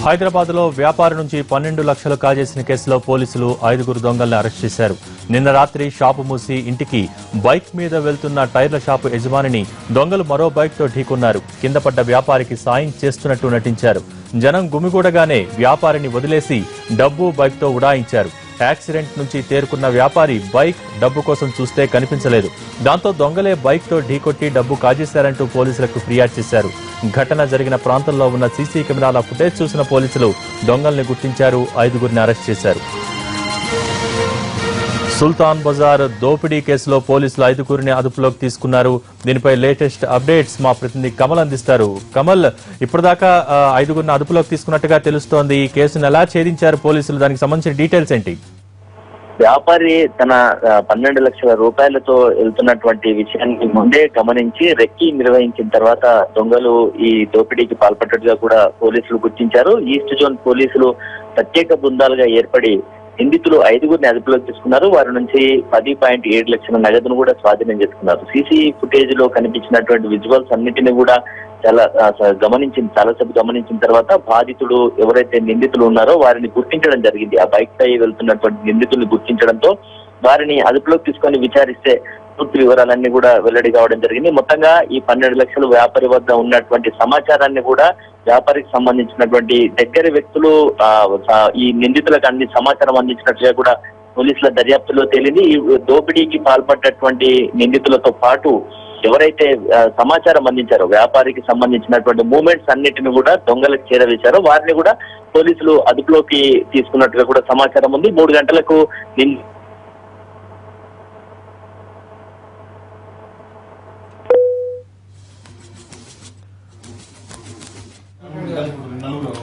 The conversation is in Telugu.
హైదరాబాద్ లో వ్యాపారి నుంచి 12 లక్షలు కాజేసిన కేసులో పోలీసులు 5 దొంగల్ని అరెస్ట్ చేశారు. నిన్న రాత్రి షాపు మూసి ఇంటికి బైక్ మీద వెళ్తున్న టైర్ల షాపు యజమానిని దొంగలు మరో బైక్ తో ఢీకొన్నారు. కింద పడ్డ వ్యాపారికి సాయం చేస్తున్నట్టు నటించారు. జనం గుమిగూడగానే వ్యాపారిని వదిలేసి డబ్బు బైక్ తో ఉడాయించారు. యాక్సిడెంట్ నుంచి తేరుకున్న వ్యాపారి బైక్ డబ్బు కోసం చూస్తే కనిపించలేదు. దాంతో దొంగలే బైక్ తో ఢీకొట్టి డబ్బు కాజేశారంటూ పోలీసులకు ఫిర్యాదు చేశారు. ఘటన జరిగిన ప్రాంతంలో ఉన్న సీసీ కెమెరాల ఫుటేజ్ చూసిన పోలీసులు దొంగల్ని గుర్తించారు. 5గురిని అరెస్ట్ చేశారు. సుల్తాన్ బజార్ దోపిడీ కేసులో పోలీసులు 5గురిని అదుపులోకి తీసుకున్నారు. దీనిపై లేటెస్ట్ అప్డేట్స్ మా ప్రతినిధి కమల్ అందిస్తారు. కమల్, ఇప్పటిదాకా 5గురిని అదుపులోకి తీసుకున్నట్టుగా తెలుస్తోంది. ఈ కేసును ఎలా ఛేదించారు పోలీసులు? దానికి సంబంధించిన డీటెయిల్స్ ఏంటి? వ్యాపారి తన 12 లక్షల రూపాయలతో వెళ్తున్నటువంటి విషయాన్ని ముందే గమనించి రెక్కి నిర్వహించిన తర్వాత దొంగలు ఈ దోపిడీకి పాల్పడ్డట్టుగా కూడా పోలీసులు గుర్తించారు. ఈస్ట్ జోన్ పోలీసులు ప్రత్యేక బృందాలుగా ఏర్పడి నిందితులు 5గురిని అదుపులోకి తీసుకున్నారు. వారి నుంచి 10.7 లక్షల నగదును కూడా స్వాధీనం చేసుకున్నారు. సీసీ ఫుటేజ్ లో కనిపించినటువంటి విజువల్స్ అన్నిటిని కూడా చాలాసేపు గమనించిన తర్వాత బాధితుడు ఎవరైతే నిందితులు ఉన్నారో వారిని గుర్తించడం జరిగింది. ఆ బైక్ పై వెళ్తున్నటువంటి నిందితుల్ని గుర్తించడంతో వారిని అదుపులోకి తీసుకొని విచారిస్తే పూర్తి వివరాలన్నీ కూడా వెల్లడి కావడం జరిగింది. మొత్తంగా ఈ 12 లక్షలు వ్యాపారి వద్ద ఉన్నటువంటి సమాచారాన్ని కూడా వ్యాపారికి సంబంధించినటువంటి దగ్గర వ్యక్తులు ఈ నిందితులకు అన్ని సమాచారం అందించినట్టుగా కూడా పోలీసుల దర్యాప్తులో తేలింది. ఈ దోపిడీకి పాల్పడ్డటువంటి నిందితులతో పాటు ఎవరైతే సమాచారం అందించారో వ్యాపారికి సంబంధించినటువంటి మూవ్మెంట్స్ అన్నిటిని కూడా దొంగలకు చేరవేశారో వారిని కూడా పోలీసులు అదుపులోకి తీసుకున్నట్టుగా కూడా సమాచారం ఉంది. 3 గంటలకు నలుగురు